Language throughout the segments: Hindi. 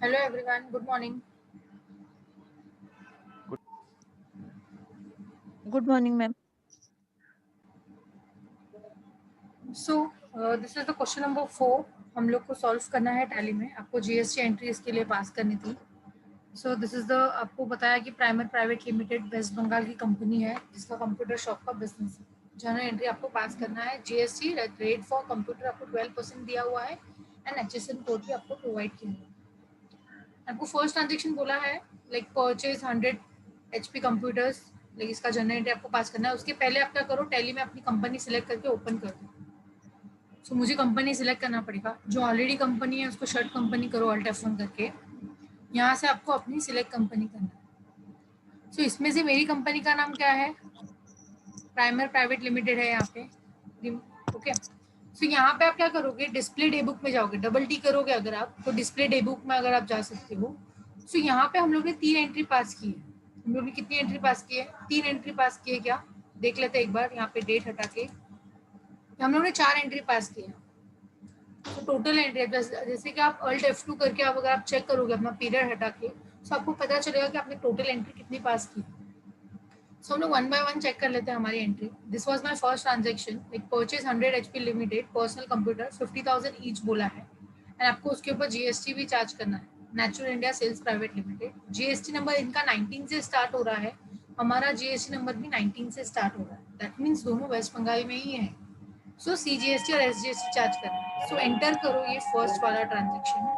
Hello everyone, good morning. Good morning ma'am. This is the question number 4. हम लोग को सॉल्व करना है टैली में। आपको जीएसटी एंट्री इसके लिए पास करनी थी। दिस इज द आपको बताया कि primer private limited West Bengal की कंपनी है जिसका कंप्यूटर शॉप का बिजनेस है। जनरल एंट्री आपको पास करना है। जीएसटी रेट फॉर कंप्यूटर आपको 12% दिया हुआ है एंड एचएसएन कोड भी आपको प्रोवाइड किया हुआ है। आपको फर्स्ट ट्रांजेक्शन बोला है like purchase 100 HP computers, like इसका जनरल एंट्री आपको पास करना है। उसके पहले आप क्या करो, टैली में अपनी कंपनी सिलेक्ट करके ओपन कर दो। मुझे कंपनी सिलेक्ट करना पड़ेगा। जो ऑलरेडी कंपनी है उसको शर्ट कंपनी करो अल्ट F1 करके। यहाँ से आपको अपनी सिलेक्ट कंपनी करना है। इसमें से मेरी कंपनी का नाम क्या है, प्राइमर प्राइवेट लिमिटेड है यहाँ पे। ओके, यहाँ पे आप क्या करोगे, डिस्प्ले डे बुक में जाओगे, डबल टी करोगे अगर आप तो डिस्प्ले डे बुक में अगर आप जा सकते हो। यहाँ पे हम लोग ने 3 एंट्री पास की है। हम लोग ने कितनी एंट्री पास की है, 3 एंट्री पास की है। क्या देख लेते हैं एक बार, यहाँ पे डेट हटा के हम लोग ने 4 एंट्री पास की है। तो टोटल एंट्री जैसे कि आप अल्ट F2 करके आप अगर आप चेक करोगे अपना पीरियड हटा के, तो आपको पता चलेगा कि आपने टोटल एंट्री कितनी पास की। हम लोग 1 बाय 1 चेक कर लेते हैं हमारी entry. This was my first transaction, like purchase 100 HP limited personal computer 50,000 each बोला है एंड आपको उसके ऊपर जीएसटी भी चार्ज करना है। Natural India sales private limited, GST number इनका 19 से स्टार्ट हो रहा है, हमारा जीएसटी नंबर भी 19 से स्टार्ट हो रहा है। दैट मीन्स दोनों वेस्ट बंगाल में ही है। सीजीएसटी और एसजीएसटी चार्ज करना है। एंटर करो ये फर्स्ट वाला ट्रांजेक्शन।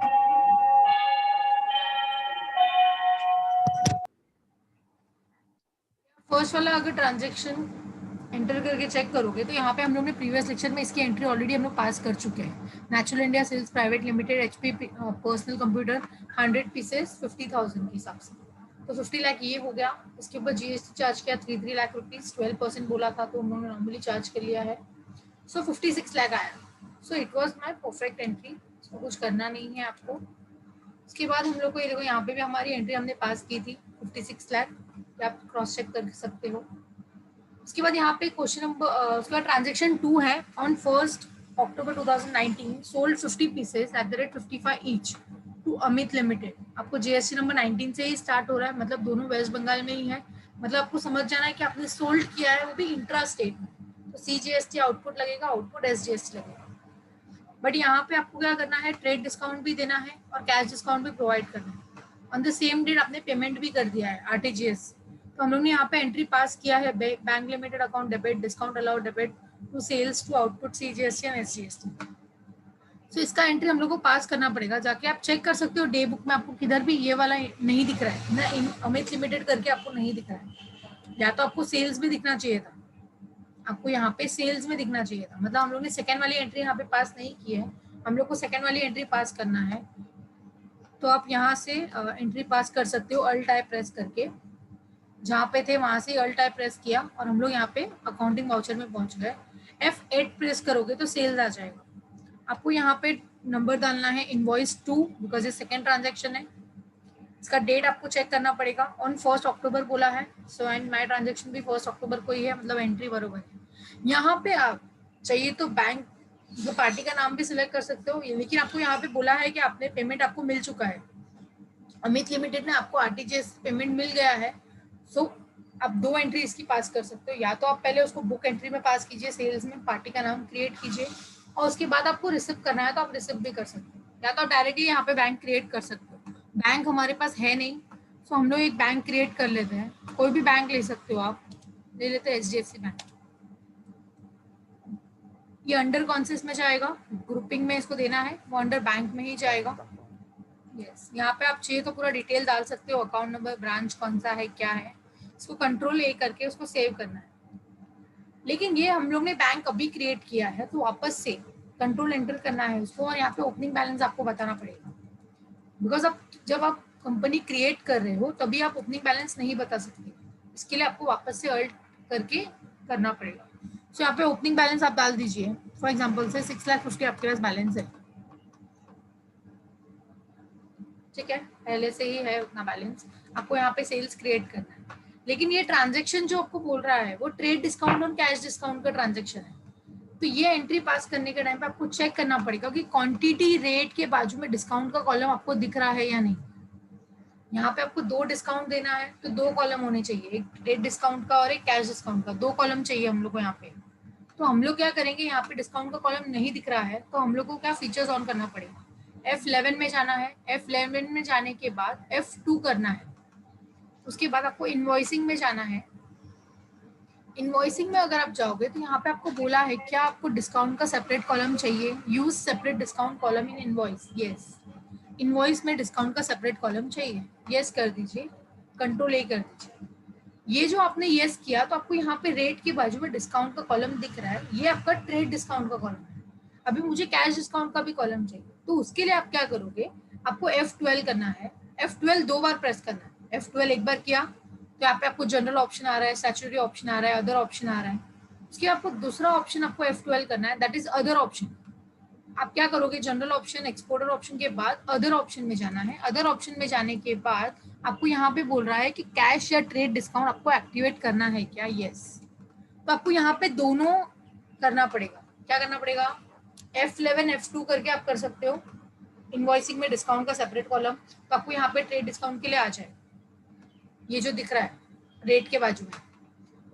फर्स्ट वाला अगर ट्रांजेक्शन एंटर करके चेक करोगे तो यहाँ पे हम लोग ने प्रीवियस लेक्चर में इसकी एंट्री ऑलरेडी हम लोग पास कर चुके हैं। Natural India sales private limited HP personal computer 100 pieces 50,000 के हिसाब से, तो 50 लाख ये हो गया। इसके ऊपर जीएसटी चार्ज किया 3 लाख रुपीज, 12% बोला था तो उन्होंने नॉर्मली चार्ज कर लिया है। 56 लाख आया। It was my perfect entry, इसको कुछ करना नहीं है आपको। उसके बाद हम लोग को ये देखो, यहाँ पे भी हमारी एंट्री हमने पास की थी 56 लाख, आप क्रॉस चेक कर सकते हो। उसके बाद यहाँ पे क्वेश्चन नंबर उसके बाद ट्रांजेक्शन 2 है। On 1 October 2019 sold 50 pieces at the rate 55 each to Amit limited. आपको जीएसटी नंबर 19 से ही स्टार्ट हो रहा है, मतलब दोनों वेस्ट बंगाल में ही है। मतलब आपको समझ जाना है कि आपने सोल्ड किया है वो भी इंट्रा स्टेट में, तो सीजीएसटी आउटपुट लगेगा, आउटपुट एसजीएसटी लगेगा। बट यहाँ पे आपको क्या करना है, ट्रेड डिस्काउंट भी देना है और कैश डिस्काउंट भी प्रोवाइड करना है। ऑन द सेम डेट आपने पेमेंट भी कर दिया है आरटीजीएस। तो हम लोग ने यहाँ पे एंट्री पास किया है, bank limited account debit, discount allowed debit to sales to output CGST and SGST. इसका एंट्री हम लोग को पास करना पड़ेगा। जाके आप चेक कर सकते हो डे बुक में, आपको किधर भी ये वाला नहीं दिख रहा है ना, अमित लिमिटेड करके आपको नहीं दिख रहा है। या तो आपको सेल्स भी दिखना चाहिए था, आपको यहाँ पे सेल्स में दिखना चाहिए था। मतलब हम लोग ने सेकेंड वाली एंट्री यहाँ पे पास नहीं की है, हम लोग को सेकेंड वाली एंट्री पास करना है। तो आप यहाँ से एंट्री पास कर सकते हो अल्ट टाइप प्रेस करके, जहाँ पे थे वहां से अल्ट टाइप प्रेस किया और हम लोग यहाँ पे अकाउंटिंग वाउचर में पहुंच गए। F8 प्रेस करोगे तो सेल्स आ जाएगा। आपको यहाँ पे नंबर डालना है इनवॉइस 2, बिकॉज ये सेकेंड ट्रांजेक्शन है। इसका डेट आपको चेक करना पड़ेगा। ऑन 1 अक्टूबर बोला है, एंड माई ट्रांजेक्शन भी 1 अक्टूबर को ही है, मतलब एंट्री बरोबर है। यहाँ पे आप चाहिए तो बैंक जो पार्टी का नाम भी सिलेक्ट कर सकते हो, लेकिन आपको यहाँ पे बोला है कि आपने पेमेंट आपको मिल चुका है, अमित लिमिटेड ने आपको आरटीजीएस पेमेंट मिल गया है। आप 2 एंट्री इसकी पास कर सकते हो। या तो आप पहले उसको बुक एंट्री में पास कीजिए, सेल्स में पार्टी का नाम क्रिएट कीजिए और उसके बाद आपको रिसिप्ट करना है तो आप रिसिप्ट भी कर सकते हो, या तो आप डायरेक्टली यहाँ पे बैंक क्रिएट कर सकते हो। बैंक हमारे पास है नहीं, हम लोग एक बैंक क्रिएट कर लेते हैं। कोई भी बैंक ले सकते हो आप, ले लेते हैं HDFC बैंक। ये अंडर कौन से इसमें जाएगा, ग्रुपिंग में इसको देना है, वो अंडर बैंक में ही जाएगा। यस, यहाँ पे आप चाहिए तो पूरा डिटेल डाल सकते हो, अकाउंट नंबर, ब्रांच कौन सा है, क्या है। इसको कंट्रोल A करके उसको सेव करना है। लेकिन ये हम लोग ने बैंक अभी क्रिएट किया है तो वापस से कंट्रोल एंटर करना है उसको, और यहाँ पे ओपनिंग बैलेंस आपको बताना पड़ेगा। बिकॉज अब जब आप कंपनी क्रिएट कर रहे हो तभी आप ओपनिंग बैलेंस नहीं बता सकते, इसके लिए आपको वापस से अल्ट करके करना पड़ेगा। यहाँ पे ओपनिंग बैलेंस आप डाल दीजिए। फॉर एग्जाम्पल से 6,50,000 आपके पास बैलेंस है, ठीक है, पहले से ही है उतना बैलेंस। आपको यहाँ पे सेल्स क्रिएट करना है। लेकिन ये ट्रांजेक्शन जो आपको बोल रहा है वो ट्रेड डिस्काउंट और कैश डिस्काउंट का ट्रांजेक्शन है। तो ये एंट्री पास करने के टाइम पे आपको चेक करना पड़ेगा कि क्वांटिटी रेट के बाजू में डिस्काउंट का कॉलम आपको दिख रहा है या नहीं। यहाँ पे आपको 2 डिस्काउंट देना है तो 2 कॉलम होने चाहिए, एक रेट डिस्काउंट का और एक कैश डिस्काउंट का, 2 कॉलम चाहिए हम लोग को यहाँ पे। तो हम लोग क्या करेंगे, यहाँ पे डिस्काउंट का कॉलम नहीं दिख रहा है तो हम लोग को क्या फीचर्स ऑन करना पड़ेगा, F11 में जाना है, F11 में जाने के बाद F2 करना है, उसके बाद आपको इनवॉइसिंग में जाना है। इनवॉइसिंग में अगर आप जाओगे तो यहाँ पे आपको बोला है क्या आपको डिस्काउंट का सेपरेट कॉलम चाहिए, use separate discount column in invoice, yes. Invoice में डिस्काउंट का सेपरेट कॉलम चाहिए, यस कर दीजिए, कंट्रोल ए कर दीजिए। ये जो आपने यस किया तो आपको यहाँ पे रेट के बाजू में डिस्काउंट का कॉलम दिख रहा है, ये आपका ट्रेड डिस्काउंट का कॉलम है। अभी मुझे कैश डिस्काउंट का भी कॉलम चाहिए तो उसके लिए आप क्या करोगे, आपको F12 करना है, F12 2 बार प्रेस करना है। F12 एक बार किया तो यहाँ पे आपको जनरल ऑप्शन आ रहा है, स्टैट्यूटरी ऑप्शन आ रहा है, अदर ऑप्शन आ रहा है। उसके आपको दूसरा ऑप्शन आपको F12 करना है, दैट इज अदर ऑप्शन। आप क्या करोगे, जनरल ऑप्शन एक्सपोर्टर ऑप्शन के बाद अदर ऑप्शन में जाना है। अदर ऑप्शन में जाने के बाद आपको यहाँ पे बोल रहा है कि कैश या ट्रेड डिस्काउंट आपको एक्टिवेट करना है क्या, यस। तो आपको यहाँ पे दोनों करना पड़ेगा। क्या करना पड़ेगा, F11 F2 करके आप कर सकते हो। इनवॉइसिंग में डिस्काउंट का सेपरेट कॉलम, तो आपको यहाँ पे ट्रेड डिस्काउंट के लिए आ जाए, ये जो दिख रहा है रेट के बाजू में।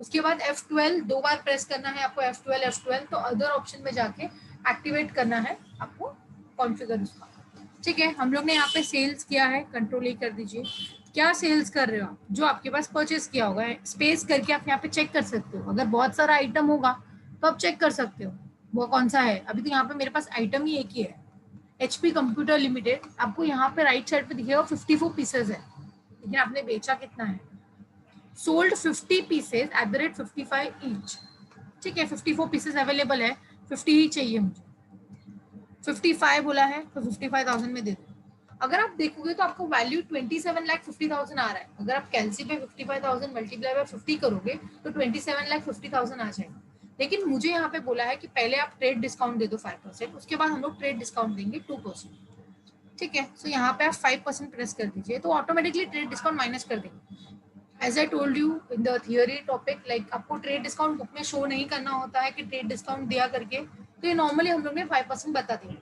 उसके बाद F12 2 बार प्रेस करना है आपको, F12 तो अदर ऑप्शन में जाके एक्टिवेट करना है आपको कॉन्फ़िगर उसका। ठीक है, हम लोग ने यहाँ पे सेल्स किया है, कंट्रोल ए कर दीजिए। क्या सेल्स कर रहे हो आप, जो आपके पास परचेस किया होगा, स्पेस करके आप यहाँ पे चेक कर सकते हो। अगर बहुत सारा आइटम होगा तो आप चेक कर सकते हो वो कौन सा है। अभी तो यहाँ पे मेरे पास आइटम ही एक ही है, HP कंप्यूटर लिमिटेड। आपको यहाँ पे राइट साइड पे दिखेगा 54 पीसेज है, लेकिन आपने बेचा कितना है, sold 50 pieces eight the rate 55 each. ठीक है, 54 पीसेज अवेलेबल है, 50 ही चाहिए मुझे, 55 बोला है तो 55,000 में दे दो। अगर आप देखोगे तो आपको वैल्यू 27,50,000 आ रहा है। अगर आप कैलसी पे 55,000 मल्टीप्लाई बाय 50 करोगे तो 27,50,000 आ जाएगा। लेकिन मुझे यहाँ पे बोला है कि पहले आप ट्रेड डिस्काउंट दे दो 5%, उसके बाद हम लोग ट्रेड डिस्काउंट देंगे 2%। ठीक है, सो यहाँ पे आप 5% प्रेस कर दीजिए तो ऑटोमेटिकली ट्रेड डिस्काउंट माइनस कर देंगे। As I told you in the theory topic, like आपको ट्रेड डिस्काउंट बुक में शो नहीं करना होता है कि ट्रेड डिस्काउंट दिया करके, तो ये नॉर्मली हम लोग ने 5% बता दिया।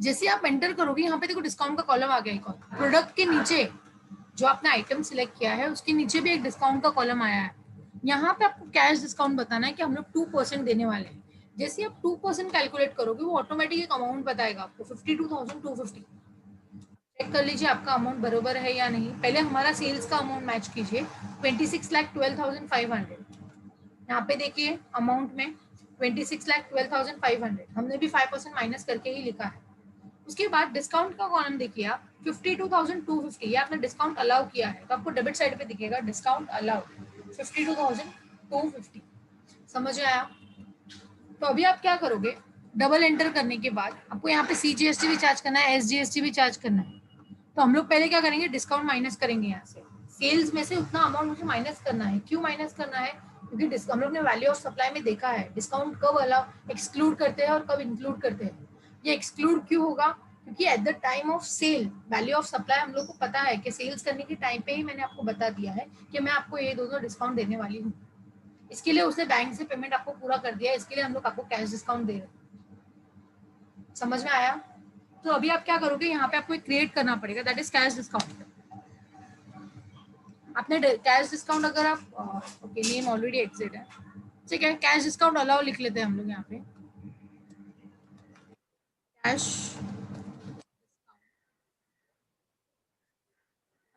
जैसे आप एंटर करोगे यहाँ पे देखो डिस्काउंट का कॉलम आ गया एक और, प्रोडक्ट के नीचे जो आपने आइटम सिलेक्ट किया है उसके नीचे भी एक डिस्काउंट का कॉलम आया है। यहाँ पे आपको कैश डिस्काउंट बताना है कि हम लोग 2% देने वाले हैं। जैसे आप 2% कैलकुलेट करोगे वो ऑटोमेटिक एक अमाउंट बताएगा आपको 52,250। चेक कर लीजिए आपका अमाउंट बरोबर है या नहीं। पहले हमारा सेल्स का अमाउंट मैच कीजिए, 26,12,500। यहाँ पे देखिए अमाउंट में 26,12,500 हमने भी 5% माइनस करके ही लिखा है। उसके बाद डिस्काउंट का कॉलम देखिए आप 52,250, ये आपने डिस्काउंट अलाउ किया है तो आपको डेबिट साइड पे दिखेगा डिस्काउंट अलाउड 52,250। समझ में आया। तो अभी आप क्या करोगे, डबल एंटर करने के बाद आपको यहाँ पे CGST भी चार्ज करना है, SGST भी चार्ज करना है। तो हम लोग पहले क्या करेंगे, डिस्काउंट माइनस करेंगे यहाँ से, सेल्स में से उतना अमाउंट मुझे माइनस करना है। क्यों माइनस करना है, क्योंकि हम लोग ने वैल्यू ऑफ सप्लाई में देखा है डिस्काउंट कब अलाउ एक्सक्लूड करते हैं और कब इंक्लूड करते हैं। ये एक्सक्लूड क्यों होगा, क्योंकि at the time of sale value of supply हम लोग को पता है कि सेल्स करने के टाइम पे ही मैंने आपको बता दिया है कि मैं आपको ये दो डिस्काउंट देने वाली हूँ। इसके लिए उसने बैंक से पेमेंट आपको पूरा कर दिया, इसके लिए हम लोग आपको कैश डिस्काउंट दे रहे हैं। समझ में आया। तो अभी आप क्या करोगे, यहाँ पे आपको क्रिएट करना पड़ेगा, दैट इज कैश डिस्काउंट। आपने कैश डिस्काउंट अगर आप ओके नेम ऑलरेडी एग्जिट है, ठीक है, कैश डिस्काउंट अलाउ लिख लेते हैं हम लोग यहाँ पे, कैश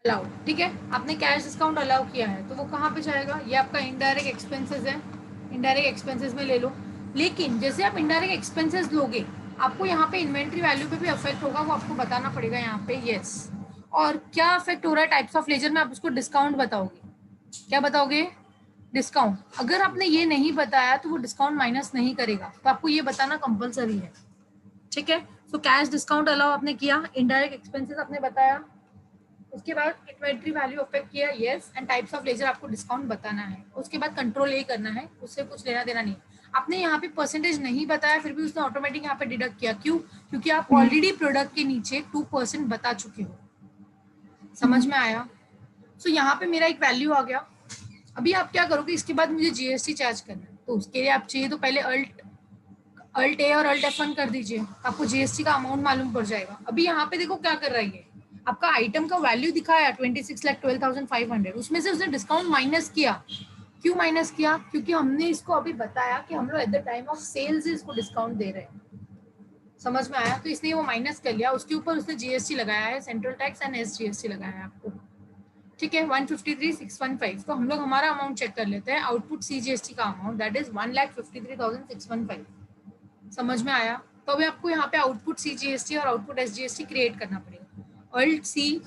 अलाउ। ठीक है, आपने कैश डिस्काउंट अलाउ किया है तो वो कहाँ पे जाएगा, ये आपका इनडायरेक्ट एक्सपेंसेस है, इनडायरेक्ट एक्सपेंसेस में ले लो। लेकिन जैसे आप इनडायरेक्ट एक्सपेंसेस लोगे आपको यहाँ पे इन्वेंट्री वैल्यू पे भी अफेक्ट होगा, वो आपको बताना पड़ेगा यहाँ पे, यस। और क्या अफेक्ट हो रहा है टाइप्स ऑफ लेजर में, आप उसको डिस्काउंट बताओगे। क्या बताओगे, डिस्काउंट। अगर आपने ये नहीं बताया तो वो डिस्काउंट माइनस नहीं करेगा, तो आपको ये बताना कंपलसरी है। ठीक है, सो कैश डिस्काउंट अलाउ आपने किया, इनडायरेक्ट एक्सपेंसेस आपने बताया, उसके बाद इन्वेंट्री वैल्यू अफेक्ट किया, yes, and types of ledger आपको डिस्काउंट बताना है। उसके बाद कंट्रोल ए करना है, उससे कुछ लेना देना नहीं। आपने यहाँ पे परसेंटेज नहीं बताया फिर भी उसने ऑटोमेटिक यहाँ पे डिडक्ट किया, क्यों, क्योंकि आप ऑलरेडी प्रोडक्ट के नीचे 2% बता चुके हो। समझ में आया। सो यहाँ पे मेरा एक वैल्यू आ गया। अभी आप क्या करोगे, इसके बाद मुझे GST चार्ज करना है, तो उसके लिए आप चाहिए तो पहले अल्ट अल्ट ए और अल्ट F1 कर दीजिए, आपको जीएसटी का अमाउंट मालूम पड़ जाएगा। अभी यहाँ पे देखो क्या कर रही है, आपका आइटम का वैल्यू दिखाया 26,12,500, उसमें से उसने डिस्काउंट माइनस किया। क्यों माइनस किया? क्योंकि हमने इसको अभी बताया कि हम लोग at the time of sales इसको डिस्काउंट दे रहे हैं। समझ में आया? तो इसलिए वो माइनस कर लिया, उसके ऊपर उसने जीएसटी लगाया है, सेंट्रल टैक्स एंड एसजीएसटी लगाया है आपको। ठीक है, 153,615। तो हम लोग हमारा अमाउंट चेक कर लेते हैं, आउटपुट सीजीएसटी का अमाउंट दैट इज 1,53,615। समझ में आया? तो अभी आपको यहाँ पे आउटपुट सीजीएसटी और आउटपुट एसजीएसटी क्रिएट करना पड़ेगा। Alt C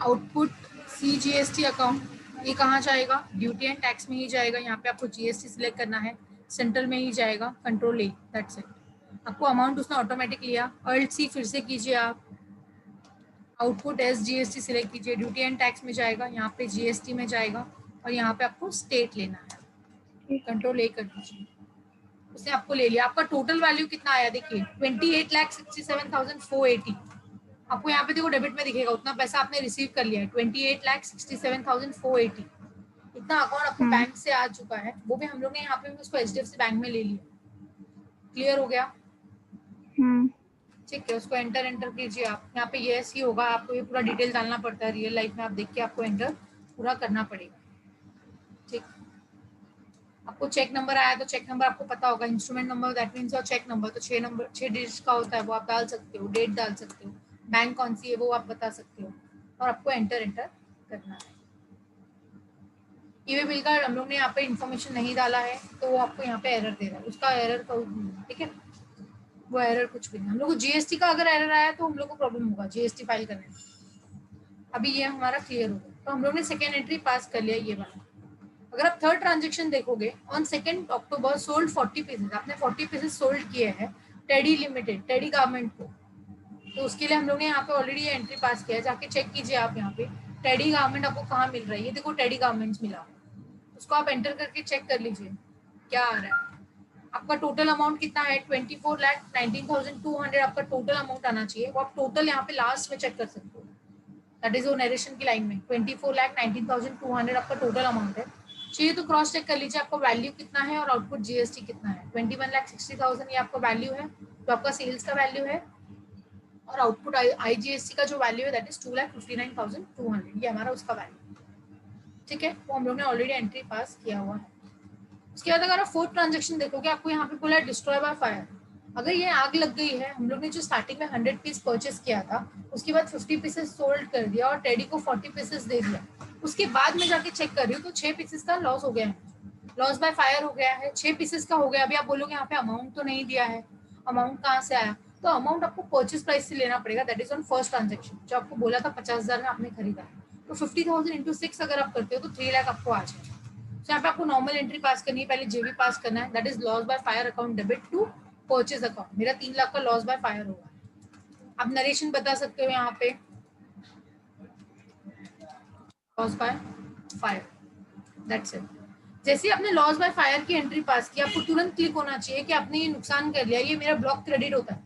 output CGST account, ये कहाँ जाएगा? ड्यूटी एंड टैक्स में ही जाएगा। यहाँ पे आपको जीएसटी सिलेक्ट करना है, सेंट्रल में ही जाएगा, कंट्रोल ए, दैट्स इट। आपको अमाउंट उसने ऑटोमेटिक लिया। अल्ट सी फिर से कीजिए आप, आउटपुट एस जीएसटी सिलेक्ट कीजिए, ड्यूटी एंड टैक्स में जाएगा, यहाँ पे जीएसटी में जाएगा और यहाँ पे आपको स्टेट लेना है, कंट्रोल ए कर दीजिए। उसने आपको ले लिया। आपका टोटल वैल्यू कितना आया देखिए, 28,67,480। आपको यहाँ पे देखो डेबिट में दिखेगा, उतना पैसा आपने रिसीव कर लिया है, 28,67,480। इतना अकाउंट आपको बैंक से आ चुका है, वो भी हम लोग ने यहाँ पे उसको एचडीएफसी बैंक में ले लिया। क्लियर हो गया? ठीक है, उसको एंटर कीजिए आप। यहाँ पे यस ही होगा, आपको ये पूरा डिटेल डालना पड़ता है, रियल लाइफ में आप देख के आपको एंटर पूरा करना पड़ेगा। ठीक, आपको चेक नंबर आया तो चेक नंबर आपको पता होगा, इंस्ट्रूमेंट नंबर दैट मीन्स और चेक नंबर तो 6 डिजिट का होता है, वो आप डाल सकते हो, डेट डाल सकते हो, बैंक कौन सी है वो आप बता सकते हो, और आपको एंटर करना है। ई वे बिल का हम लोग ने यहाँ पे इन्फॉर्मेशन नहीं डाला है तो वो आपको यहाँ पे एरर दे रहा है, उसका एरर का, ठीक है, वो एरर कुछ भी नहीं। हम लोग को जीएसटी का अगर एरर आया तो हम लोग को प्रॉब्लम होगा जीएसटी फाइल करने में। अभी ये हमारा क्लियर होगा, तो हम लोग ने सेकेंड एंट्री पास कर लिया ये वाला। अगर आप थर्ड ट्रांजेक्शन देखोगे, ऑन 2 अक्टूबर सोल्ड 40 पीसेस, आपने 40 पीसेस सोल्ड किए हैं टेडी लिमिटेड, टेडी गारमेंट को। तो उसके लिए हम लोग ने यहाँ पे ऑलरेडी एंट्री पास किया है, जाके चेक कीजिए आप यहाँ पे टेडी गारमेंट आपको कहाँ मिल रहा है। ये देखो टेडी गारमेंट्स मिला, उसको आप एंटर करके चेक कर लीजिए क्या आ रहा है। आपका टोटल अमाउंट कितना है? 24,19,200 आपका टोटल अमाउंट आना चाहिए, वो आप टोटल यहाँ पे लास्ट में चेक कर सकते हो, दैट इज वो नरेशन की लाइन में 24,19,200 आपका टोटल अमाउंट है। चाहिए तो क्रॉस चेक कर लीजिए आपका वैल्यू कितना है और आउटपुट जीएसटी कितना है। 21,60,000 ये आपका वैल्यू है, तो आपका सेल्स का वैल्यू है, और आउटपुट आईजीएसटी का जो वैल्यू है दैट इज 2,59,200, ये हमारा उसका वैल्यू। ठीक है, वो हम लोग ने ऑलरेडी एंट्री पास किया हुआ है। उसके बाद अगर आप फोर्थ ट्रांजेक्शन देखोगे, आपको यहाँ पे बोला है डिस्ट्रॉय बाय फायर। अगर ये आग लग गई है, हम लोग ने जो स्टार्टिंग में 100 पीस परचेस किया था, उसके बाद 50 पीसेस सोल्ड कर दिया और टेडी को 40 पीसेस दे दिया, उसके बाद में जाके चेक कर रही हूँ तो 6 पीसेस का लॉस हो गया है, लॉस बाय फायर हो गया है, 6 पीसेस का हो गया। अभी आप बोलोगे यहाँ पे अमाउंट तो नहीं दिया है, अमाउंट कहाँ से आया? तो अमाउंट आपको परचेस प्राइस से लेना पड़ेगा, that is on first transaction, जो आपको बोला था 50,000 में आपने खरीदा, तो 50,000 इंटू 6 अगर आप करते हो तो 3 लाख आपको आ जाएगा। तो यहाँ पे आपको नॉर्मल एंट्री पास करनी है, पहले जेबी पास करना है, that is loss by fire account debit to purchase account. मेरा 3 लाख का लॉस बाय फायर होगा। आप नरेशन बता सकते हो यहाँ पे loss by fire, that's it. जैसे आपने लॉस बाय फायर की एंट्री पास की, आपको तुरंत क्लिक होना चाहिए कि आपने ये नुकसान कर लिया, ये मेरा ब्लॉक क्रेडिट होता है,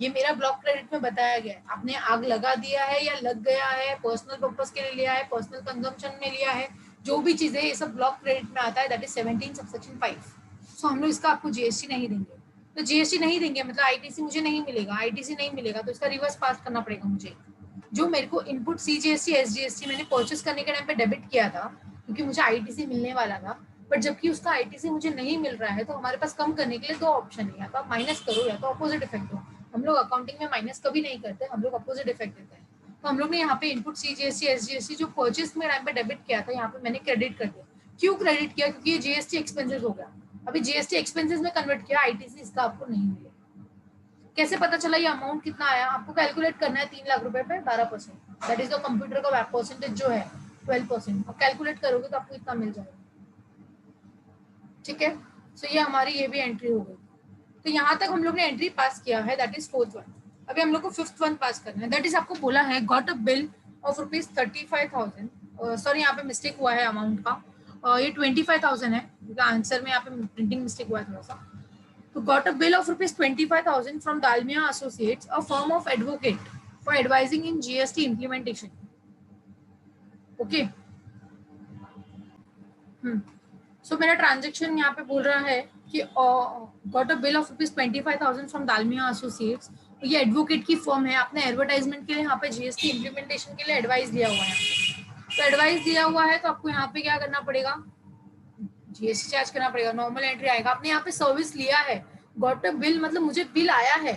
ये मेरा ब्लॉक क्रेडिट में बताया गया है। आपने आग लगा दिया है या लग गया है, पर्सनल पर्पस के लिए लिया है, पर्सनल कंजम्पशन में लिया है, जो भी चीजें ये सब ब्लॉक क्रेडिट में आता है, दैट इज 17 सबसेक्शन 5। सो हम लोग इसका आपको जीएसटी नहीं देंगे। तो जीएसटी नहीं देंगे मतलब आईटीसी मुझे नहीं मिलेगा, आईटीसी नहीं मिलेगा तो इसका रिवर्स पास करना पड़ेगा मुझे। जो मेरे को इनपुट सीजीएसटी एसजीएसटी मैंने परचेस करने के टाइम पे डेबिट किया था, क्योंकि मुझे आईटीसी मिलने वाला था, बट जबकि उसका आईटीसी मुझे नहीं मिल रहा है, तो हमारे पास कम करने के लिए 2 ऑप्शन है, या तो आप माइनस करो या तो अपोजिट इफेक्ट हो। हम लोग अकाउंटिंग में माइनस कभी नहीं करते, हम लोग अपोजिट इफेक्ट देते हैं। तो हम लोग ने यहाँ पे इनपुट सीजीएसटी एसजीएसटी जो परचेस में टाइम पे डेबिट किया था, यहाँ पे मैंने क्रेडिट कर दिया। क्यों क्रेडिट किया? क्योंकि ये जीएसटी एक्सपेंसेस हो गया, अभी जीएसटी एक्सपेंसेस में कन्वर्ट किया, आईटीसी इसका आपको नहीं मिलेगा। कैसे पता चला ये अमाउंट कितना आया? आपको कैलकुलेट करना है 3 लाख रुपए पे 12%, दैट इज द कंप्यूटर का परसेंटेज जो है 12%। आप कैलकुलेट करोगे तो आपको इतना मिल जाएगा। ठीक है, सो ये हमारी ये भी एंट्री हो गई। तो यहाँ तक हम लोग ने एंट्री पास किया है, दैट इज फोर्थ वन। अभी हम लोग को फिफ्थ वन पास करना है, दैट इज आपको बोला है got a bill of ₹35,000। Sorry यहाँ पे मिस्टेक हुआ है अमाउंट का, ये 25,000 है, आंसर में यहाँ पे प्रिंटिंग मिस्टेक हुआ है थोड़ा सा। तो got a bill of ₹25,000 from Dalmia Associates, a firm of advocate for advising in GST implementation. Okay. सो मेरा ट्रांजेक्शन यहाँ पे बोल रहा है कि got a bill of ₹25,000 from Dalmia associates. ये एडवोकेट की फर्म है, आपने एडवर्टाइजमेंट के लिए यहाँ पे जीएसटी इम्प्लीमेंटेशन के लिए एडवाइस दिया हुआ है। तो एडवाइस दिया हुआ है तो आपको यहाँ पे क्या करना पड़ेगा, जीएसटी चार्ज करना पड़ेगा, नॉर्मल एंट्री आएगा। आपने यहाँ पे सर्विस लिया है, गॉट अ बिल मतलब मुझे बिल आया है।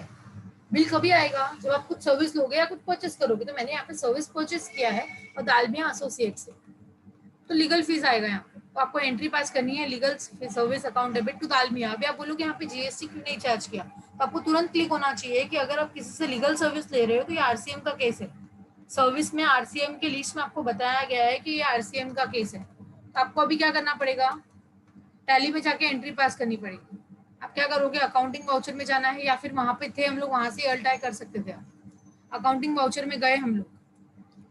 बिल कभी आएगा, जब आप कुछ सर्विस लोगे या कुछ परचेस करोगे। तो मैंने यहाँ पे सर्विस परचेस किया है और दालमिया एसोसिएट से, तो लीगल फीस आएगा यहाँ पे। तो आपको एंट्री पास करनी है, legal service account debit to Dalmia. अभी आप बोलोगे यहाँ पे जीएसटी क्यों नहीं चार्ज किया, तो आपको तुरंत क्लिक होना चाहिए कि अगर आप किसी से लीगल सर्विस ले रहे हो तो ये आरसीएम का केस है। सर्विस में आरसीएम के लिस्ट में आपको बताया गया है कि ये आरसीएम का केस है। तो आपको अभी क्या करना पड़ेगा, टैली में जाके एंट्री पास करनी पड़ेगी। आप क्या करोगे, अकाउंटिंग वाउचर में जाना है, या फिर वहां पे थे हम लोग, वहां से अल्टाई कर सकते थे। अकाउंटिंग वाउचर में गए हम लोग,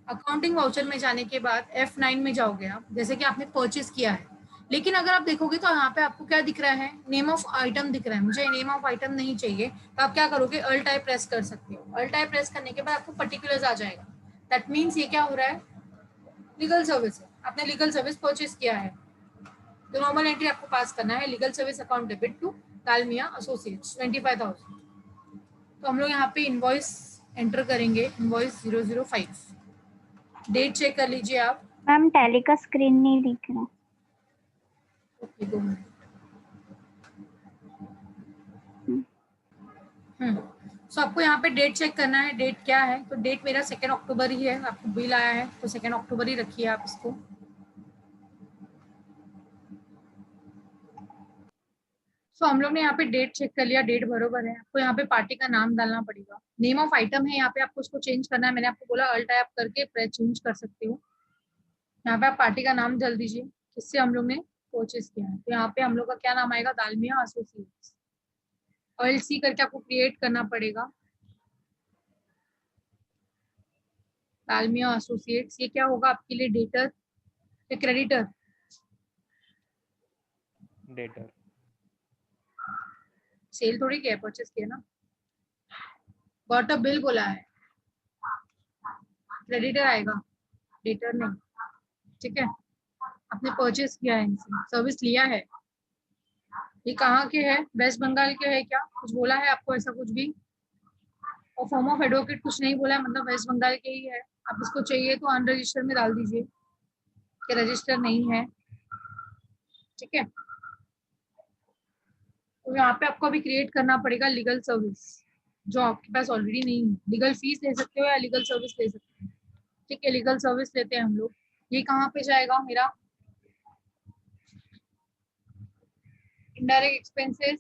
अकाउंटिंग वाउचर में जाने के बाद F9 में जाओगे आप, जैसे कि आपने परचेस किया है। लेकिन अगर आप देखोगे तो यहाँ पे आपको क्या दिख रहा है, नेम ऑफ आइटम दिख रहा है। मुझे नेम ऑफ आइटम नहीं चाहिए, तो आप क्या करोगे, अल्ट आई प्रेस कर सकते हो। अल्ट आई प्रेस करने के बाद आपको पर्टिकुलर्स आ जाएगा। दैट मीन्स ये क्या हो रहा है, लीगल सर्विस है, आपने लीगल सर्विस परचेस किया है। तो नॉर्मल एंट्री आपको पास करना है, legal service account debit to Dalmia associates 25,000। तो हम लोग यहाँ पे इनवॉइस एंटर करेंगे, इनवॉइस 005। डेट चेक कर लीजिए आप। मैम टैली का स्क्रीन नहीं दिख रहा। Okay, 2 minute. सो आपको यहाँ पे डेट चेक करना है, डेट क्या है। तो डेट मेरा 2 अक्टूबर ही है, आपको बिल आया है तो 2 अक्टूबर ही रखिए आप इसको। सो हम लोग ने यहाँ पे डेट चेक कर लिया, डेट बरोबर है। आपको यहाँ पे पार्टी का नाम डालना पड़ेगा। नेम ऑफ आइटम है यहाँ पे, आपको उसको चेंज करना है। मैंने आपको बोला अल्ट टैप करके प्रेस चेंज कर सकते हो। यहाँ पे आप पार्टी का नाम डाल दीजिए जिससे हम लोग ने परचेस किया है। तो यहाँ पे हम लोग का क्या नाम आएगा, दालमिया एसोसिएट्स। OLC करके आपको क्रिएट करना पड़ेगा, दालमिया एसोसिएट्स। ये क्या होगा आपके लिए, डेटर या क्रेडिटर? डेटर। सेल थोड़ी किया, परचेस किया ना। गॉट अ बिल बोला है, क्रेडिटर आएगा, डेटर नहीं। ठीक है, आपने परचेस किया है, इनसे सर्विस लिया है। ये कहाँ के है, वेस्ट बंगाल के है क्या, कुछ बोला है आपको ऐसा कुछ भी? और फॉर्म ऑफ एडवोकेट कुछ नहीं बोला है, मतलब वेस्ट बंगाल के ही है। आप इसको चाहिए तो अनरजिस्टर में डाल दीजिए कि रजिस्टर नहीं है। ठीक है, तो यहाँ पे आपको अभी क्रिएट करना पड़ेगा लीगल सर्विस, जो आपके पास ऑलरेडी नहीं है। लीगल फीस ले सकते हो या लीगल सर्विस ले सकते हो। ठीक है, लीगल सर्विस लेते हैं हम लोग। ये कहाँ पे जाएगा मेरा, इनडायरेक्ट एक्सपेंसेस,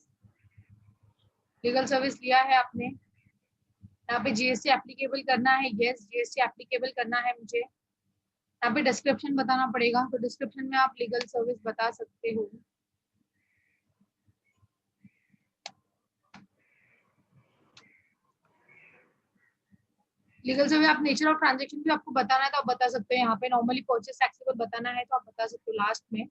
लीगल सर्विस लिया है आपने। यहाँ पे जीएसटी एप्लीकेबल करना है, यस जीएसटी एप्लीकेबल करना है मुझे। यहाँ पे डिस्क्रिप्शन बताना पड़ेगा, तो डिस्क्रिप्शन में आप लीगल सर्विस बता सकते हो। लीगल सर्विस आप नेचर ऑफ ट्रांजेक्शन भी आपको बताना है तो आप बता सकते हैं। यहाँ पे नॉर्मली परचेस टैक्सेबल बताना है तो आप बता सकते हो लास्ट में।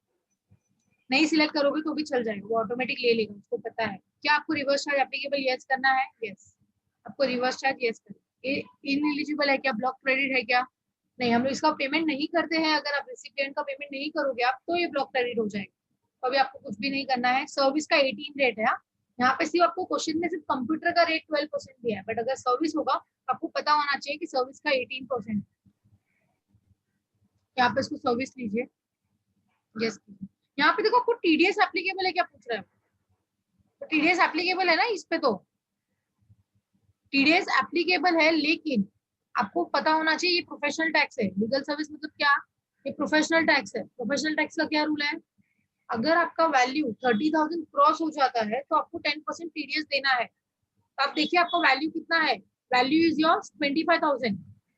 नहीं सिलेक्ट करोगे तो भी चल जाएगा, वो ऑटोमेटिक ले लेगा, उसको पता है। क्या आपको रिवर्स चार्ज एप्लीकेबल यस करना है, यस आपको रिवर्स चार्ज यस करना है। इनएलिजिबल है क्या, ब्लॉक क्रेडिट है क्या, नहीं। हम लोग इसका पेमेंट नहीं करते हैं। अगर आप रेसिपिएंट का पेमेंट नहीं करोगे आप, तो ये ब्लॉक क्रेडिट हो जाएगा। तो अभी आपको कुछ भी नहीं करना है। सर्विस का 18 रेट है। यहाँ पे सिर्फ आपको क्वेश्चन में सिर्फ कंप्यूटर का रेट 12% दिया है, बट अगर सर्विस होगा आपको पता होना चाहिए कि सर्विस का 18%। यहाँ पे इसको सर्विस लीजिए, यस। यहाँ पे देखो आपको टीडीएस एप्लीकेबल है क्या पूछ रहा है, तो टीडीएस एप्लीकेबल है ना इस पे, तो टीडीएस एप्लीकेबल है। लेकिन आपको पता होना चाहिए ये प्रोफेशनल टैक्स है। लीगल सर्विस मतलब क्या, ये प्रोफेशनल टैक्स है। प्रोफेशनल टैक्स का क्या रूल है, अगर आपका वैल्यू 30,000 क्रॉस हो जाता है तो आपको 10% टीडीएस देना है। तो आप देखिए आपका वैल्यू कितना है, वैल्यू इज योर 25,000,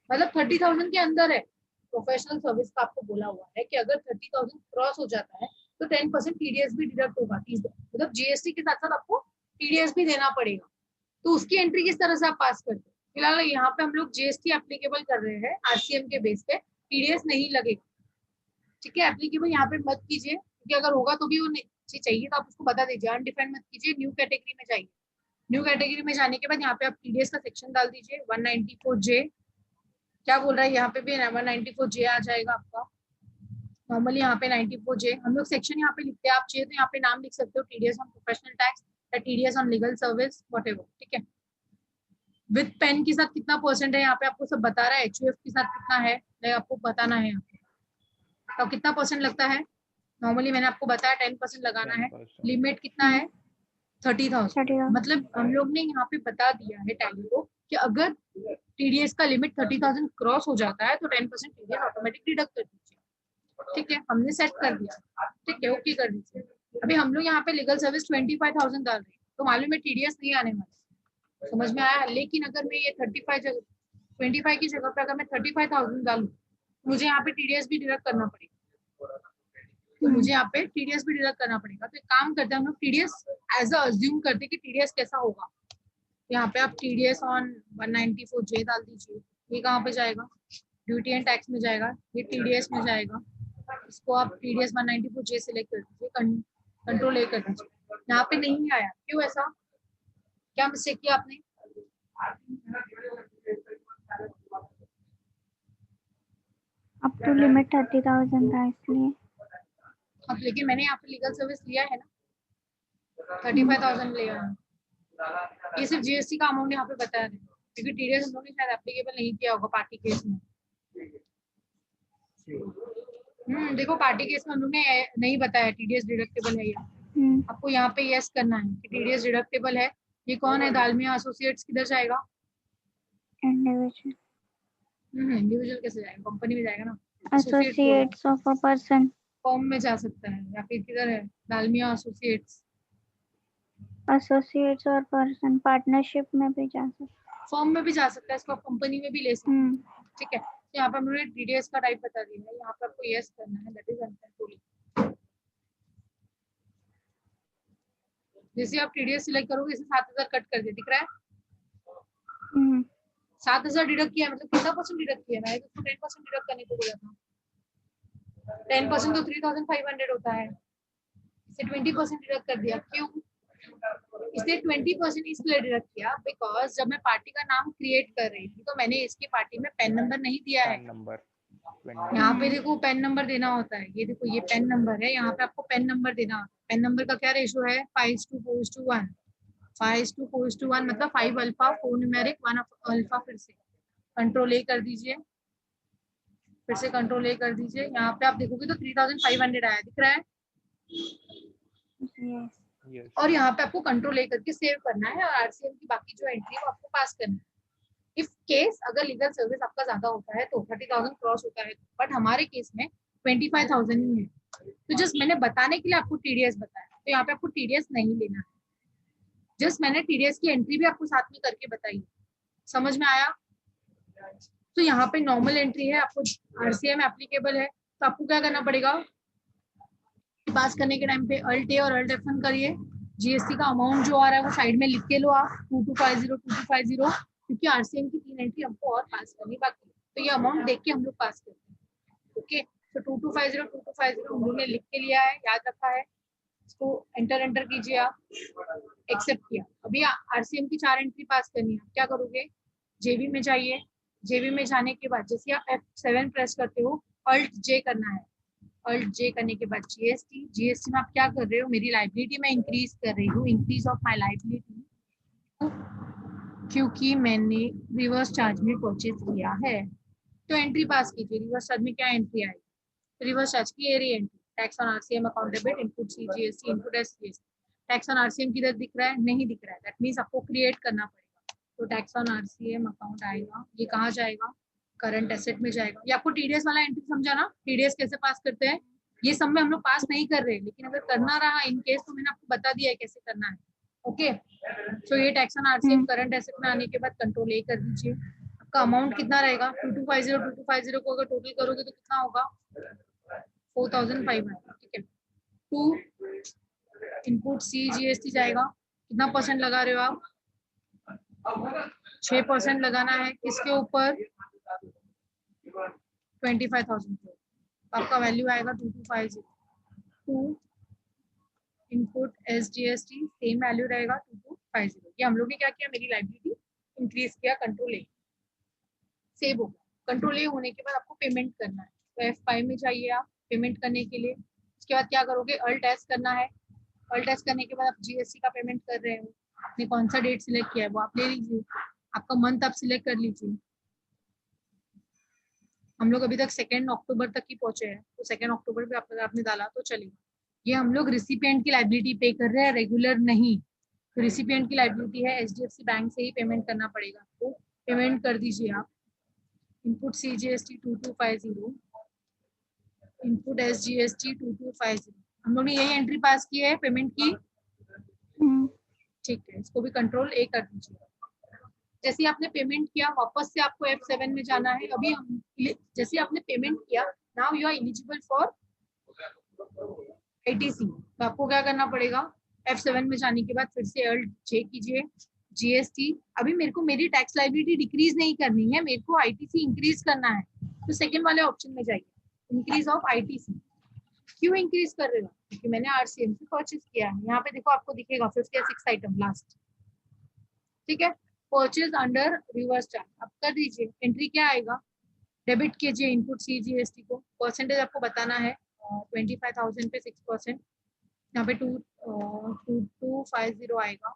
मतलब 30,000 के अंदर है। प्रोफेशनल सर्विस का आपको बोला हुआ है कि अगर 30,000 क्रॉस हो जाता है तो 10% टीडीएस भी डिडक्ट होगा, मतलब जीएसटी के साथ साथ आपको टीडीएस भी देना पड़ेगा। तो उसकी एंट्री किस तरह से आप पास करते हैं। फिलहाल यहाँ पे हम लोग जीएसटी एप्लीकेबल कर रहे हैं, आरसीएम के बेस पे, टीडीएस नहीं लगेगा। ठीक है, एप्लीकेबल यहाँ पे मत कीजिए, क्योंकि अगर होगा तो भी वो चाहिए तो आप उसको बता दीजिए। अनडिफाइंड मत कीजिए, न्यू कैटेगरी में जाइए। न्यू कैटेगरी में जाने के बाद यहाँ पे आप टीडीएस का सेक्शन डाल दीजिए 194J। क्या बोल रहा है यहाँ पे भी 194J आ जाएगा आपका। नॉर्मली यहाँ पे 94J हम लोग सेक्शन यहाँ पे लिखते हैं, आप चाहिए तो यहाँ पे नाम लिख सकते हो, टीडीएस ऑन प्रोफेशनल टैक्स या TDS on legal service whatever, ठीक है। विद पेन के साथ कितना परसेंट है यहाँ पे आपको सब बता रहा है, एचयूएफ के साथ कितना है आपको बताना है यहाँ पे। तो कितना परसेंट लगता है, नॉर्मली मैंने आपको बताया 10% लगाना है। 10%। लिमिट कितना है 30,000। 30,000। मतलब हम लोग ने यहाँ पे बता दिया है टैली को कि अगर टीडीएस का लिमिट 30,000 क्रॉस हो जाता है तो 10% टीडीएस ऑटोमेटिक डिडक्ट कर दीजिए, ठीक है। हमने सेट कर दिया, ठीक है, ओके कर दीजिए। अभी हम लोग यहाँ पे लीगल सर्विस 25,000 डाल रहे हैं, तो मालूम है टीडीएस नहीं आने वाला, समझ में आया। लेकिन अगर मैं ये 25 की जगह पे अगर मैं 35,000 डालूं, मुझे यहाँ पे टीडीएस भी डिडक्ट करना पड़ेगा, तो मुझे यहाँ पे टीडीएस भी डिडक्ट करना पड़ेगा। तो एक काम करते हैं हम लोग, टीडीएस एज अज्यूम करते हैं कि टीडीएस कैसा होगा। यहाँ पे आप टीडीएस ऑन 194J डाल दीजिए, ये कहाँ पे जाएगा, ड्यूटी एंड टैक्स में जाएगा, ये टीडीएस में जाएगा। इसको आप टीडीएस 194J सिलेक्ट कर दीजिए, कंट्रोल ए कर दीजिए। यहाँ पे नहीं आया, क्यों ऐसा, क्या मिस्टेक किया आपने? अप टू लिमिट 30,000 था इसलिए। अब लेकिन मैंने यहाँ पे लीगल सर्विस लिया है ना, 35,000 लिया है। ये सिर्फ जीएसटी का अमाउंट यहाँ पे बता रहे हैं, क्योंकि टीडीएस हम लोगों ने शायद एप्लीकेबल नहीं किया होगा पार्टी केस में। देखो पार्टी केस में हम लोग ने नहीं बताया टीडीएस डिडक्टेबल है या, आपको यहाँ पे यस करना है कि टीडीएस डिडक्टेबल है। ये कौन है, दालमिया एसोसिएट्स, किधर जाएगा, इंडिविजुअल। इंडिविजुअल कैसे जाएगा, कंपनी में जाएगा ना। Associates of a person, form में जा सकता है, या फिर किधर है, दालमिया एसोसिएट्स। एसोसिएट्स और पर्सन, पार्टनरशिप में भी जा सकते, फॉर्म में भी जा सकता है, इसको कंपनी में भी ले सकते हैं, ठीक है। तो यहाँ पे हमने टीडीएस का टाइप बता दिया है, यहाँ पे आपको यस करना है, दैट इज अनकंट्रोलेबल। जैसे आप टीडीएस सिलेक्ट करोगे, इसे 7,000 कट कर दिया, दिख रहा है 7,000 डिडक्ट किया, मतलब कितना परसेंट डिडक्ट किया, मैंने तो 10% डिडक्ट करने को बोला था। 10% तो 3,500 होता है, इसे 20% डिडक्ट कर दिया, क्यों? इसने 20% इसलिए डिडक्ट किया बिकॉज जब मैं पार्टी का नाम क्रिएट कर रही थी तो मैंने इसकी पार्टी में पेन नंबर नहीं दिया है। यहाँ पे देखो पेन नंबर देना होता है, ये देखो ये पेन नंबर है, यहाँ पे आपको पेन नंबर देना होता है। पेन नंबर का क्या रेशो है, 5:4:1। 5:4:1 मतलब 5 अल्फा 4 न्यूमेरिक 1 अल्फा। फिर से कंट्रोल ए कर दीजिए, फिर से कंट्रोल ए कर दीजिए। यहाँ पे आप देखोगे तो 3,500 आया, दिख रहा है। yes. और यहाँ पे आपको कंट्रोल ए करके सेव करना है और आरसीएम की बाकी जो एंट्री है वो आपको पास करना है। इफ केस अगर लीगल सर्विस आपका ज्यादा होता है तो 30,000 क्रॉस होता है, बट हमारे केस में 25,000 ही है। तो जस्ट मैंने बताने के लिए आपको टीडीएस बताया, तो यहाँ पे आपको टीडीएस नहीं लेना है, जस्ट मैंने टीडीएस की एंट्री भी आपको साथ में करके बताई, समझ में आया। तो यहाँ पे नॉर्मल एंट्री है, आपको आरसीएम एप्लीकेबल है, तो आपको क्या करना पड़ेगा, पास करने के टाइम पे अल्ट ए और अल्ट F1 करिए। जीएसटी का अमाउंट जो आ रहा है वो साइड में लिख के लो आप, 2250, क्योंकि आरसीएम की 3 एंट्री हमको और पास करनी बाकी है, तो ये अमाउंट देख के हम लोग पास करते हैं। ओके, तो 2250 हम लोग ने लिख के लिया है, याद रखा है, इसको एंटर कीजिए आप, एक्सेप्ट किया। अभी आरसीएम की 4 एंट्री पास करनी है, क्या करोगे, जेबी में जाइए। जेबी में जाने के बाद जैसे आप F7 प्रेस करते हो, अल्ट जे करना है। अल्ट जे करने के बाद जीएसटी में आप क्या कर रहे हो, मेरी लाइबिलिटी में इंक्रीज कर रही हूँ, इंक्रीज ऑफ माय लाइबिलिटी, क्योंकि मैंने रिवर्स चार्ज में परचेज किया है। तो एंट्री पास कीजिए। रिवर्स चार्ज में क्या एंट्री आएगी, रिवर्स चार्ज की एरी entry, tax on RCM account debit, input CGST, input SGST. Tax on RCM किधर दिख रहा है, नहीं दिख रहा है, दैट मींस आपको क्रिएट करना पड़ेगा। तो टैक्स ऑन आरसीएम अकाउंट आएगा, ये कहाँ जाएगा, करंट एसेट में जाएगा। ये आपको टीडीएस वाला एंट्री समझा ना, टीडीएस कैसे पास करते हैं, ये सब में हम लोग पास नहीं कर रहे, लेकिन अगर करना रहा इन केस तो मैंने आपको बता दिया है कैसे करना है। ओके, तो ये tax on RCM current asset में आने के बाद कंट्रोल ए कर दीजिए। आपका अमाउंट कितना रहेगा, 2250 को अगर टोटल करोगे तो कितना होगा, 4,500, ठीक है। 2 इनपुट सी जीएसटी जाएगा, कितना परसेंट लगा रहे हो आप, 6% लगाना है, किसके ऊपर, 25,000 पे, आपका वैल्यू आएगा 2250। 2 इनपुट एसजीएसटी सेम वैल्यू रहेगा 2250। ये हम लोग ने क्या किया, मेरी लाइबिलिटी इंक्रीज किया, कंट्रोल ए, सेव हो गया। कंट्रोल ए होने के बाद आपको पेमेंट करना है, तो F5 में जाइए आप, पेमेंट करने के लिए। उसके बाद क्या करोगे, अल्ट एस करना है। अल्ट एस करने के बाद आप जीएसटी का पेमेंट कर रहे हो, आपने कौन सा डेट सिलेक्ट किया है वो आप ले लीजिए, आपका मंथ आप सिलेक्ट कर लीजिए। हम लोग अभी तक 2 अक्टूबर तक ही पहुंचे हैं, तो 2 अक्टूबर पे आपने डाला तो चलेगा। ये हम लोग रिसिपिएंट की लाइबिलिटी पे कर रहे हैं, रेगुलर नहीं। तो रिसिपिएंट की लाइबिलिटी है, एचडीएफसी बैंक से ही पेमेंट करना पड़ेगा आपको, पेमेंट कर दीजिए आप। Input CGST 2250, input SGST 2250। हम लोग ने यही एंट्री पास की है पेमेंट की, ठीक है। इसको भी कंट्रोल ए कर दीजिए। जैसे आपने पेमेंट किया, वापस से आपको F7 में जाना है। अभी हम जैसे आपने पेमेंट किया, now you are eligible for ITC. तो आपको क्या करना पड़ेगा, F7 में जाने के बाद फिर से अल्ट जे कीजिए, जीएसटी। अभी मेरे को मेरी टैक्स लाइबिलिटी डिक्रीज नहीं करनी है, मेरे को आईटीसी इंक्रीज करना है। तो सेकंड वाले ऑप्शन में जाइए, इंक्रीज ऑफ आईटीसी। क्यों इंक्रीज कर रहे हो, क्योंकि मैंने आरसीएम से परचेज किया है। यहाँ पे देखो आपको दिखेगा 56 आइटम लास्ट, ठीक है। परचेज अंडर रिवर्स चार्ज आप कर दीजिए। एंट्री क्या आएगा, डेबिट कीजिए इनपुट सीजीएसटी को, परसेंटेज आपको बताना है 25,000 पे 6%, यहाँ पे 2250 आएगा।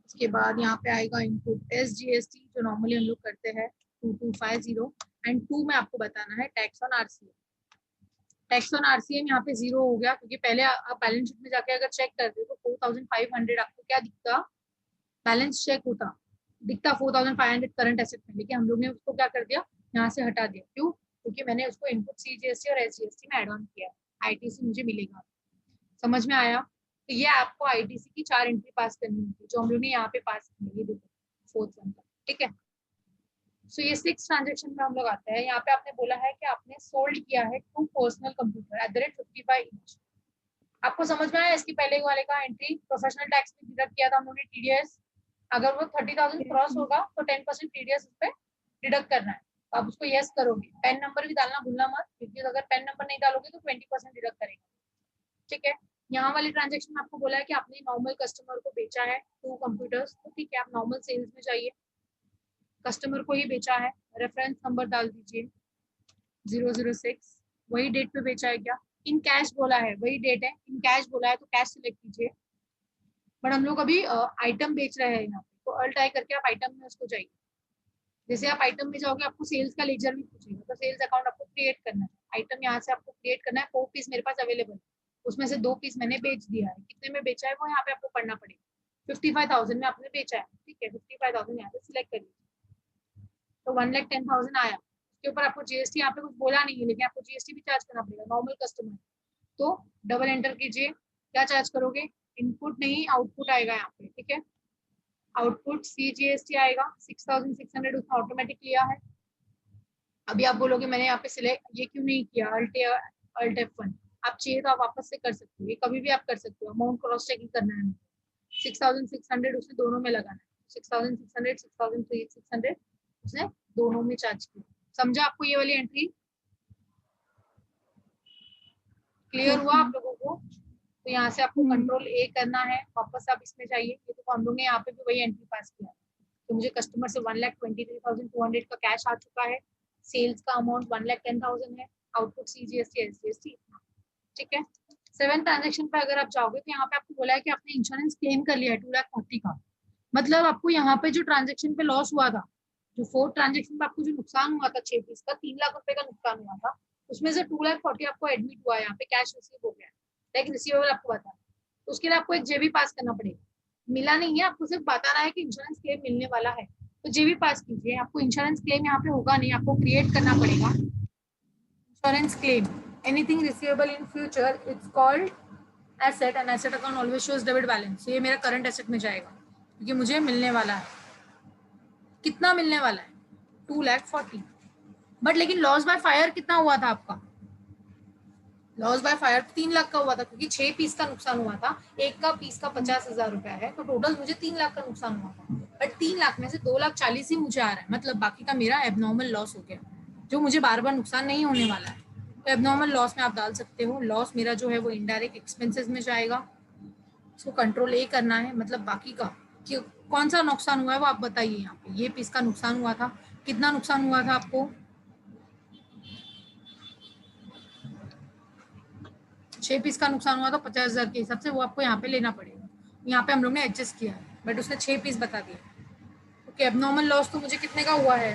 उसके बाद यहाँ पे आएगा इनपुट एसजीएसटी जो नॉर्मली हम लोग करते हैं 2250, एंड 2 में आपको बताना है tax on RCM. Tax on RCM यहाँ पे 0 हो गया, क्योंकि पहले आप बैलेंस शीट में जाके अगर चेक करते तो 4500 आपको क्या दिखता, बैलेंस चेक होता, दिखता 4500 करंट एसेट में। लेकिन हम लोग ने उसको क्या कर दिया, यहाँ से हटा दिया। क्यों, क्योंकि मैंने उसको इनपुट सीजीएसटी और एसजीएसटी में एड ऑन किया, आईटीसी मुझे मिलेगा। समझ में आया। तो ये आपको आईटीसी की 4 एंट्री पास करनी होगी, जो हम लोग ने यहाँ पे पास की है, ये देखो 4th वन, ठीक है। सो ये 6 ट्रांजेक्शन में हम लोग आते हैं। यहाँ पे आपने बोला है कि आपने सोल्ड किया है 2 पर्सनल कंप्यूटर @55 ईच। आपको समझ में आया इसकी पहले वाले का एंट्री, प्रोफेशनल टैक्स में डिडक्ट किया था हम लोग ने टीडीएस। अगर वो 30,000 क्रॉस होगा तो 10% टीडीएस उस पर डिडक्ट करना है। तो आप उसको यस करोगे, पैन नंबर भी डालना भूलना मत, क्योंकि अगर पैन नंबर नहीं डालोगे तो 20% डिडक्ट करेगा, ठीक है। यहाँ वाली ट्रांजेक्शन में आपको बोला है कि आपने नॉर्मल कस्टमर को बेचा है 2 कंप्यूटर्स, तो ठीक है, आप नॉर्मल सेल्स में जाइए, कस्टमर को ही बेचा है, रेफरेंस नंबर डाल दीजिए 006, वही डेट पे बेचा है क्या, इन कैश बोला है वही डेट है, इन कैश बोला है तो कैश सिलेक्ट कीजिए। बट हम लोग अभी आइटम बेच रहे हैं यहाँ पे, तो अल्ट आई करके आप आइटम में उसको जाइए। जैसे आप आइटम में जाओगे आपको सेल्स का लेजर भी पूछेगा, तो सेल्स अकाउंट आपको क्रिएट करना है, आइटम यहाँ से आपको क्रिएट करना है। 4 पीस मेरे पास अवेलेबल है, उसमें से 2 पीस मैंने बेच दिया है, कितने में बेचा है वो यहाँ पे आपको पढ़ना पड़ेगा। 55,000 में आपने बेचा है, ठीक है, 55,000 यहाँ पे सिलेक्ट कर लीजिए। तो 1,10,000 आया, उसके ऊपर आपको जीएसटी यहाँ पे कुछ बोला नहीं है, लेकिन आपको जीएसटी भी चार्ज करना पड़ेगा नॉर्मल कस्टमर। तो डबल एंटर कीजिए, क्या चार्ज करोगे, इनपुट नहीं आउटपुट आएगा यहाँ पे, ठीक है। आउटपुट सीजीएसटी आएगा 6,600, उसने ऑटोमेटिक लिया है। अभी आप बोलोगे मैंने यहाँ पे सिलेक्ट ये क्यों नहीं किया, अल्ट F1, आप चाहिए तो आप वापस से कर सकते हो, ये कभी भी आप कर सकते हो। अमाउंट क्रॉस चेकिंग करना है, 6,600 उसने दोनों में लगाना है, 6,600 6,600 उसने दोनों में चार्ज किया। समझा आपको ये वाली एंट्री, क्लियर हुआ आप लोगों को। तो यहाँ से आपको कंट्रोल ए करना है, वापस आप इसमें जाइए। ये तो हम लोग ने यहाँ पे भी वही एंट्री पास किया, तो मुझे कस्टमर से 1,23,200 का कैश आ चुका है, सेल्स का अमाउंट 1,10,000 है, आउटपुट सीजीएसटी एसजीएसटी, ठीक है। 7 ट्रांजेक्शन पे अगर आप जाओगे तो यहाँ पे आपको बोला है कि आपने इंश्योरेंस क्लेम कर लिया है 2,40,000 का। मतलब आपको यहाँ पे जो ट्रांजेक्शन पे लॉस हुआ था, जो 4 ट्रांजेक्शन पे आपको जो नुकसान हुआ था 6 पीस का, 3 लाख रुपए का नुकसान हुआ था, उसमें से 2,40,000 आपको एडमिट हुआ है, यहाँ पे कैश रिसीव हो गया, लाइक रिसीवेबल आपको बता। तो उसके लिए आपको एक जेबी पास करना पड़ेगा, मिला नहीं है, आपको सिर्फ बताना है कि इंश्योरेंस क्लेम मिलने वाला है, तो जेबी पास कीजिए। आपको इंश्योरेंस क्लेम यहाँ पे होगा नहीं, आपको क्रिएट करना पड़ेगा insurance claim. Anything receivable in future it's called asset, and asset account always shows debit balance. ये मेरा करंट एसेट में जाएगा, क्योंकि मुझे मिलने वाला है। कितना मिलने वाला है, 2,40,000। बट लेकिन लॉस बाय फायर कितना हुआ था आपका, लॉस बाय फायर 3 लाख का हुआ था, क्योंकि 6 पीस का नुकसान हुआ था, एक का पीस का 50,000 रुपया है, तो टोटल मुझे 3 लाख का नुकसान हुआ था। बट 3 लाख में से 2,40,000 ही मुझे आ रहा है, मतलब बाकी का मेरा एबनॉर्मल लॉस हो गया, जो मुझे बार बार नुकसान नहीं होने वाला है। तो एबनॉर्मल लॉस में आप डाल सकते हो, लॉस मेरा जो है वो इनडायरेक्ट एक्सपेंसेस में जाएगा, इसको कंट्रोल ए करना है। मतलब बाकी का कि कौन सा नुकसान हुआ है वो आप बताइए। यहाँ पे ये पीस का नुकसान हुआ था, कितना नुकसान हुआ था आपको, 6 पीस का नुकसान हुआ तो 50,000 के हिसाब से वो आपको यहाँ पे लेना पड़ेगा। यहाँ पे हम लोग ने एडजस्ट किया है, बट उसने 6 पीस बता दिया। ओके, अब नॉर्मल लॉस तो मुझे कितने का हुआ है,